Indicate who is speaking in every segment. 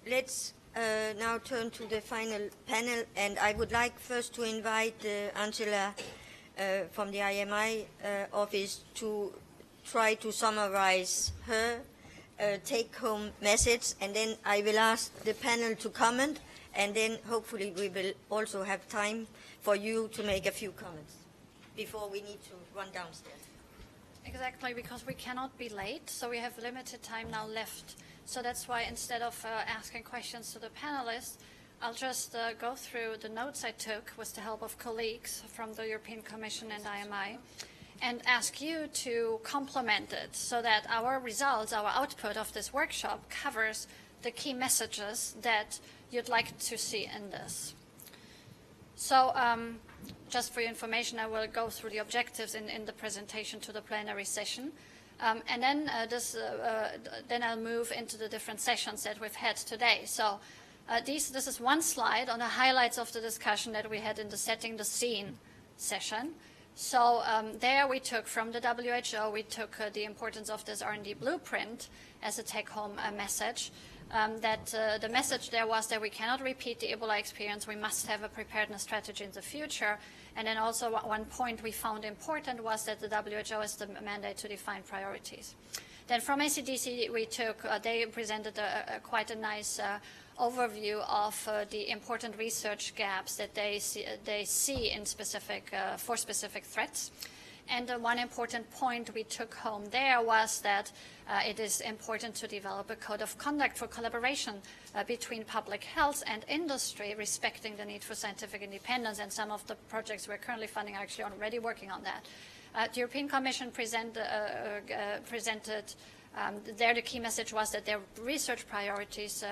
Speaker 1: let's now turn to the final panel, and I would like first to invite Angela from the IMI office to try to summarize her take-home message, and then I will ask the panel to comment, and then hopefully we will also have time for you to make a few comments before we need to run downstairs.
Speaker 2: Exactly, because we cannot be late, so we have limited time now left. So that's why instead of asking questions to the panelists, I'll just go through the notes I took with the help of colleagues from the European Commission and IMI, and ask you to complement it so that our results, our output of this workshop covers the key messages that you'd like to see in this. So just for your information, I will go through the objectives in the presentation to the plenary session. And then then I'll move into the different sessions that we've had today. So this is one slide on the highlights of the discussion that we had in the Setting the Scene session. So there we took from the WHO, we took the importance of this R&D blueprint as a take-home message. That the message there was that we cannot repeat the Ebola experience. We must have a preparedness strategy in the future. And then also one point we found important was that the WHO has the mandate to define priorities. Then from ACDC, we took, they presented quite a nice overview of the important research gaps that they see in specific, for specific threats. And one important point we took home there was that it is important to develop a code of conduct for collaboration between public health and industry, respecting the need for scientific independence. And some of the projects we're currently funding are actually already working on that. The European Commission presented there the key message was that their research priorities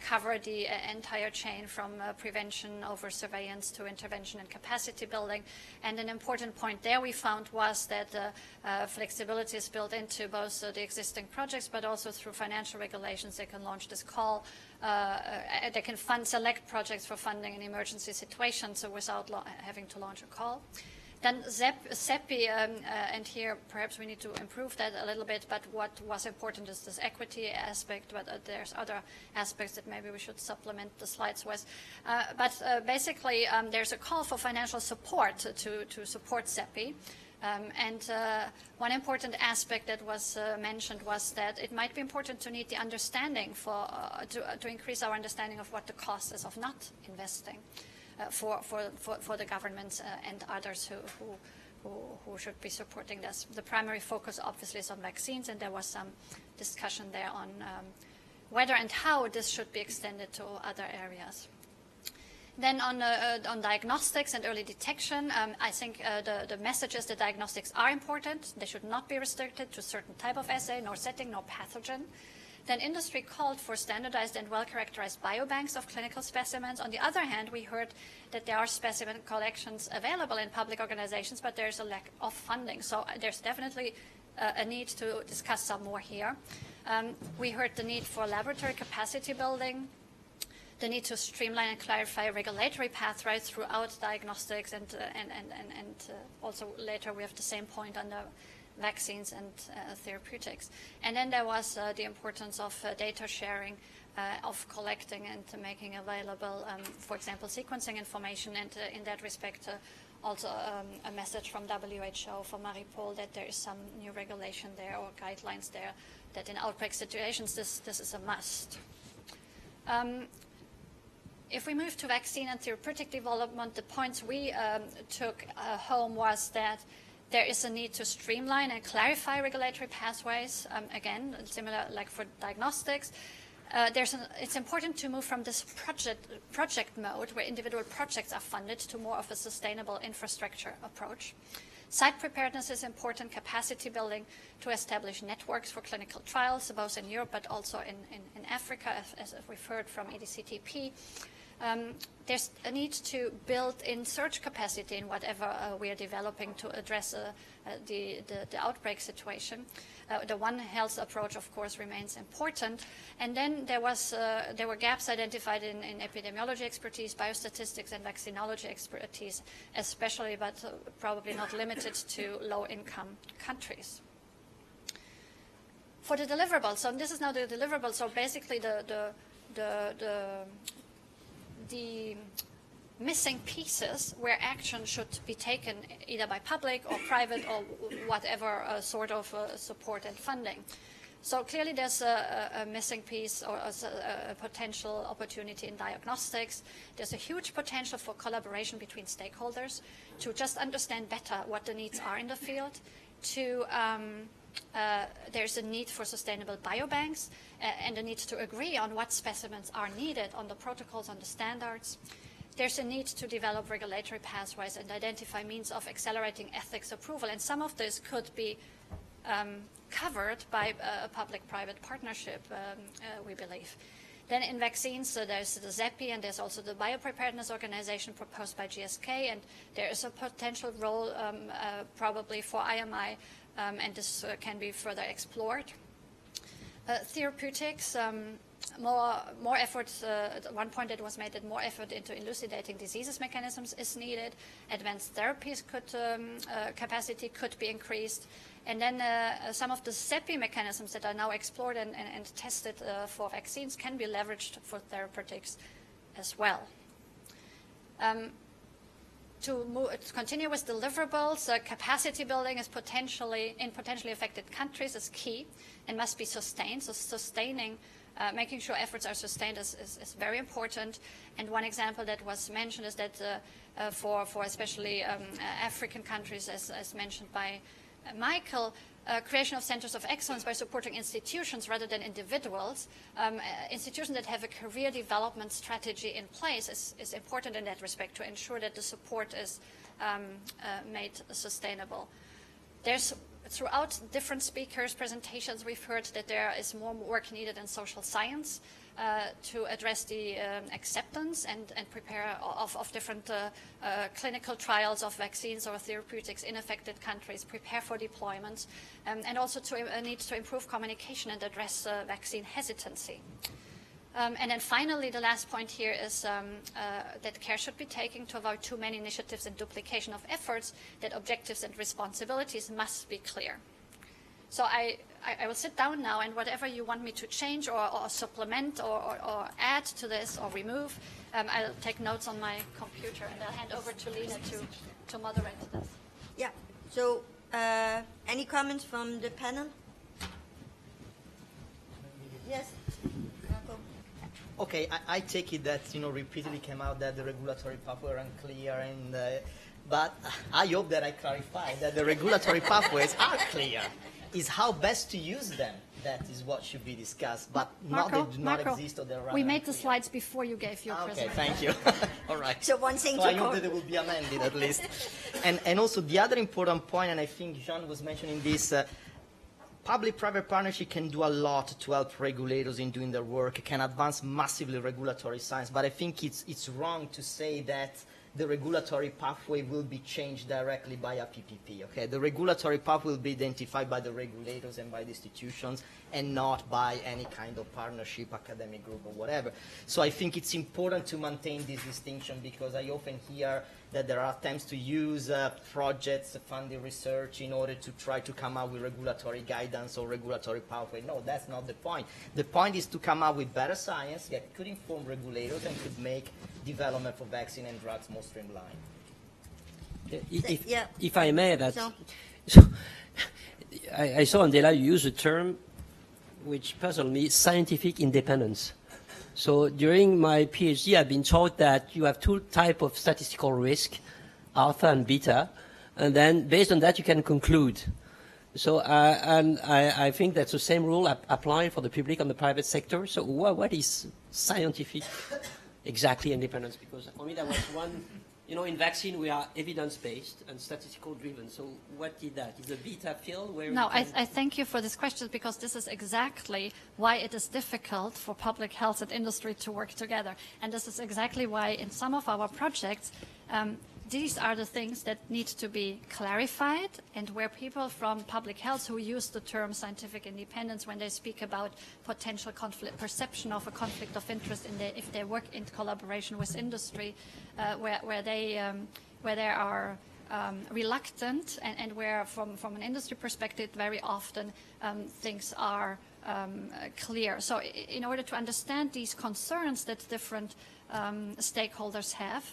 Speaker 2: cover the entire chain from prevention over surveillance to intervention and capacity building. And an important point there we found was that flexibility is built into both the existing projects, but also through financial regulations they can launch this call. They can fund select projects for funding in emergency situations, so without having to launch a call. Then CEPI, and here perhaps we need to improve that a little bit, but what was important is this equity aspect, but there's other aspects that maybe we should supplement the slides with. But basically, there's a call for financial support to support CEPI. And one important aspect that was mentioned was that it might be important to need the understanding for, to increase our understanding of what the cost is of not investing. For the governments and others who should be supporting this. The primary focus obviously is on vaccines, and there was some discussion there on whether and how this should be extended to other areas. Then on diagnostics and early detection, I think the message is that diagnostics are important. They should not be restricted to a certain type of assay, nor setting, nor pathogen. Then industry called for standardized and well-characterized biobanks of clinical specimens. On the other hand, we heard that there are specimen collections available in public organizations, but there's a lack of funding. So there's definitely a need to discuss some more here. We heard the need for laboratory capacity building, the need to streamline and clarify regulatory pathways throughout diagnostics, and also later we have the same point on the vaccines and therapeutics. And then there was the importance of data sharing, of collecting and making available, for example, sequencing information, and in that respect, also a message from WHO for Maripol that there is some new regulation there or guidelines there that in outbreak situations this is a must. If we move to vaccine and therapeutic development, the points we took home was that there is a need to streamline and clarify regulatory pathways. Again, similar like for diagnostics. It's important to move from this project mode where individual projects are funded to more of a sustainable infrastructure approach. Site preparedness is important, capacity building to establish networks for clinical trials, both in Europe but also in Africa, as we've heard from EDCTP. There's a need to build in search capacity in whatever we are developing to address the outbreak situation. The One Health approach, of course, remains important. And then there were gaps identified in epidemiology expertise, biostatistics, and vaccinology expertise, especially, but probably not limited to low-income countries. For the deliverables, so this is now the deliverables. So basically, the the missing pieces where action should be taken either by public or private or whatever sort of support and funding. So clearly there's a missing piece or a potential opportunity in diagnostics. There's a huge potential for collaboration between stakeholders to just understand better what the needs are in the field. There's a need for sustainable biobanks and a need to agree on what specimens are needed, on the protocols, on the standards. There's a need to develop regulatory pathways and identify means of accelerating ethics approval, and some of this could be covered by a public-private partnership, we believe. Then in vaccines, there's the ZEPI, and there's also the Biopreparedness organization proposed by GSK, and there is a potential role probably for IMI, and this can be further explored. Therapeutics, more effort, at one point it was made that more effort into elucidating diseases mechanisms is needed. Advanced therapies capacity could be increased. And then some of the CEPI mechanisms that are now explored and tested for vaccines can be leveraged for therapeutics as well. To continue with deliverables, capacity building is in potentially affected countries is key and must be sustained. So sustaining, making sure efforts are sustained is very important. And one example that was mentioned is that for especially African countries, as mentioned by Michael, creation of centers of excellence by supporting institutions rather than individuals. Institutions that have a career development strategy in place is important in that respect to ensure that the support is made sustainable. There's throughout different speakers' presentations, we've heard that there is more work needed in social science to address the acceptance and prepare of different clinical trials of vaccines or therapeutics in affected countries, prepare for deployment, and also to need to improve communication and address vaccine hesitancy. And then finally, the last point here is that care should be taken to avoid too many initiatives and duplication of efforts, that objectives and responsibilities must be clear. So I will sit down now, and whatever you want me to change or supplement or add to this or remove, I'll take notes on my computer, and I'll hand over to Lina to moderate this.
Speaker 1: Yeah. So any comments from the panel? Yes.
Speaker 3: Okay, I take it that, repeatedly came out that the regulatory pathways are unclear, and but I hope that I clarify that the regulatory pathways are clear. Is how best to use them. That is what should be discussed, but
Speaker 2: Marco,
Speaker 3: they do not exist or they're rather
Speaker 2: we made the
Speaker 3: unclear.
Speaker 2: slides before you gave your
Speaker 3: Okay,
Speaker 2: presentation.
Speaker 3: thank you. All right.
Speaker 1: So one thing
Speaker 3: so
Speaker 1: to
Speaker 3: I hope that it will be amended at least. And also the other important point, and I think Jean was mentioning this, public-private partnership can do a lot to help regulators in doing their work. It can advance massively regulatory science, but I think it's wrong to say that the regulatory pathway will be changed directly by a PPP. Okay, the regulatory path will be identified by the regulators and by the institutions, and not by any kind of partnership, academic group, or whatever. So I think it's important to maintain this distinction, because I often hear that there are attempts to use projects, funding research in order to try to come up with regulatory guidance or regulatory pathway. No, that's not the point. The point is to come up with better science that could inform regulators and could make development for vaccine and drugs more streamlined.
Speaker 4: If I may, that
Speaker 1: So,
Speaker 4: I saw Andela use a term which puzzled me, scientific independence. So during my PhD, I've been taught that you have two types of statistical risk, alpha and beta, and then based on that you can conclude. So and I think that's the same rule applying for the public and the private sector. So what is scientific exactly independence? Because for me that was one, in vaccine we are evidence-based and statistical driven. So what did that? Is the beta field where
Speaker 2: No, I thank you for this question, because this is exactly why it is difficult for public health and industry to work together. And this is exactly why in some of our projects, these are the things that need to be clarified, and where people from public health who use the term scientific independence when they speak about potential conflict, perception of a conflict of interest if they work in collaboration with industry, where they are reluctant, and where from an industry perspective very often things are clear. So in order to understand these concerns that different stakeholders have,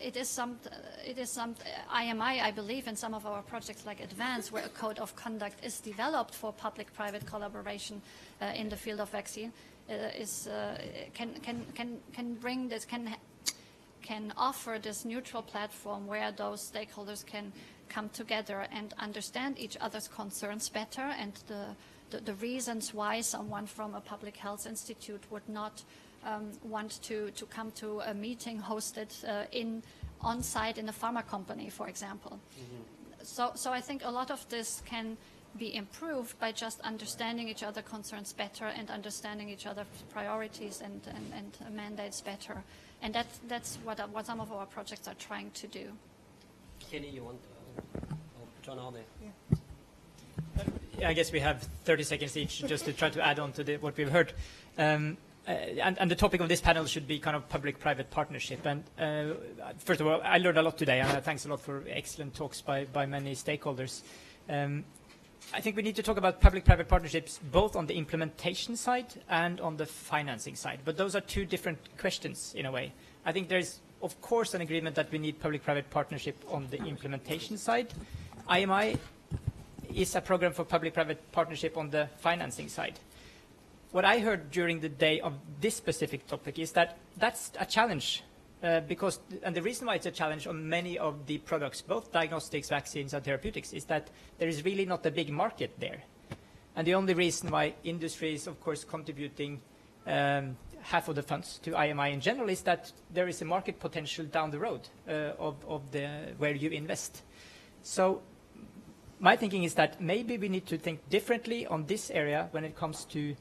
Speaker 2: it is some IMI, I believe, in some of our projects like Advance, where a code of conduct is developed for public-private collaboration in the field of vaccine, can bring this, can offer this neutral platform where those stakeholders can come together and understand each other's concerns better, and the reasons why someone from a public health institute would not want to come to a meeting hosted on-site in a pharma company, for example. Mm-hmm. So I think a lot of this can be improved by just understanding each other's concerns better and understanding each other's priorities and mandates better. And that's what some of our projects are trying to do.
Speaker 4: Kenny, you want John Arne?
Speaker 5: Yeah. I guess we have 30 seconds each just to try to add on to what we've heard. And the topic of this panel should be kind of public-private partnership. And first of all, I learned a lot today, and thanks a lot for excellent talks by many stakeholders. I think we need to talk about public-private partnerships both on the implementation side and on the financing side. But those are two different questions in a way. I think there's, of course, an agreement that we need public-private partnership on the implementation side. IMI is a program for public-private partnership on the financing side. What I heard during the day of this specific topic is that that's a challenge and the reason why it's a challenge on many of the products, both diagnostics, vaccines, and therapeutics, is that there is really not a big market there. And the only reason why industry is, of course, contributing half of the funds to IMI in general is that there is a market potential down the road where you invest. So my thinking is that maybe we need to think differently on this area when it comes to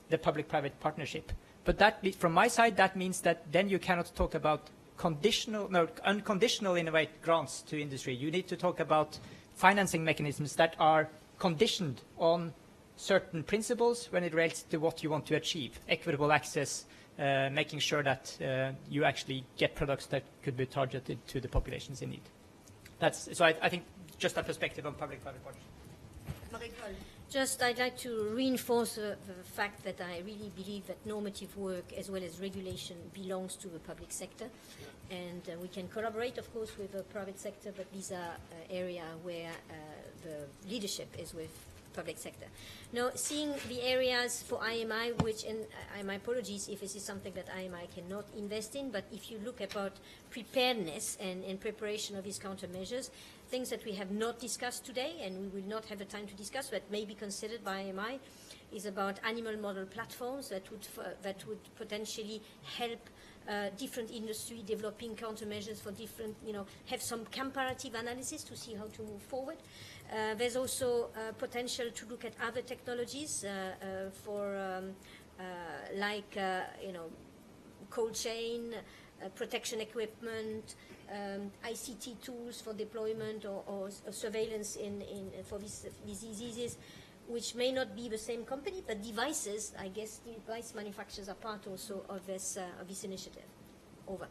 Speaker 5: the public-private partnership. But from my side, that means that then you cannot talk about unconditional innovate grants to industry. You need to talk about financing mechanisms that are conditioned on certain principles when it relates to what you want to achieve. Equitable access, making sure that you actually get products that could be targeted to the populations in need. So I think just a perspective on public-private partnership.
Speaker 6: Just, I'd like to reinforce the fact that I really believe that normative work as well as regulation belongs to the public sector. And we can collaborate, of course, with the private sector, but these are areas where the leadership is with public sector. Now, seeing the areas for IMI, and my apologies if this is something that IMI cannot invest in, but if you look about preparedness and preparation of these countermeasures, things that we have not discussed today, and we will not have the time to discuss, but may be considered by IMI, is about animal model platforms that would potentially help different industry developing countermeasures for different, have some comparative analysis to see how to move forward. There's also potential to look at other technologies for cold chain, protection equipment, ICT tools for deployment or surveillance for these diseases, which may not be the same company, but devices, I guess device manufacturers are part also of this initiative. Over.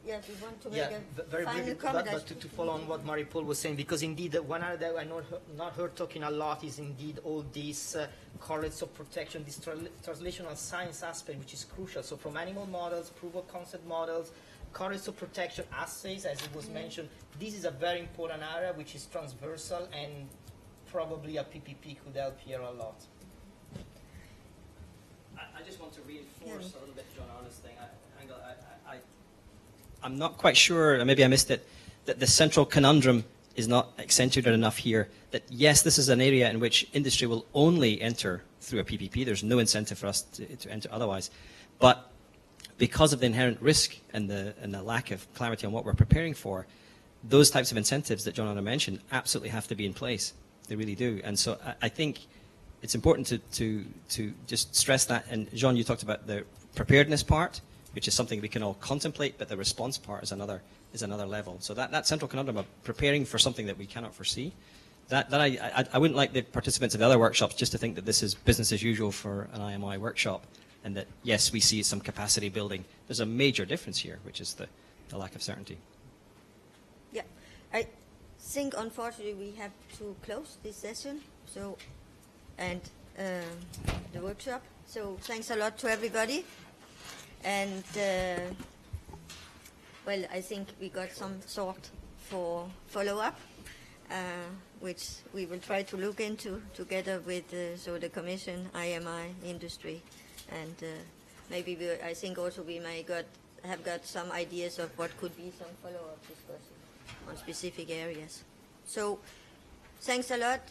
Speaker 1: Yes, we want to make a
Speaker 3: very
Speaker 1: final
Speaker 3: briefly,
Speaker 1: comment.
Speaker 3: but to follow on what Marie-Paul was saying, because indeed one area that I not heard talking a lot is indeed all these correlates of protection, this translational science aspect, which is crucial. So from animal models, proof of concept models, correlates of protection assays, as it was mentioned, this is a very important area which is transversal, and probably a PPP could help here a lot.
Speaker 4: I just want to reinforce a little bit John Arne's thing. I'm not quite sure, and maybe I missed it, that the central conundrum is not accentuated enough here, that yes, this is an area in which industry will only enter through a PPP. There's no incentive for us to enter otherwise. But because of the inherent risk and the lack of clarity on what we're preparing for, those types of incentives that John Arne mentioned absolutely have to be in place. They really do. And so I think it's important to just stress that. And Jean, you talked about the preparedness part, which is something we can all contemplate, but the response part is another level. So that central conundrum of preparing for something that we cannot foresee, that I wouldn't like the participants of the other workshops just to think that this is business as usual for an IMI workshop, and that yes, we see some capacity building. There's a major difference here, which is the lack of certainty.
Speaker 1: Yeah, think, unfortunately, we have to close this session. So, and the workshop. So, thanks a lot to everybody. And well, I think we got some sort for follow-up, which we will try to look into together with so the Commission, IMI, industry, and maybe I think also we may have got some ideas of what could be some follow-up discussion on specific areas. So, thanks a lot.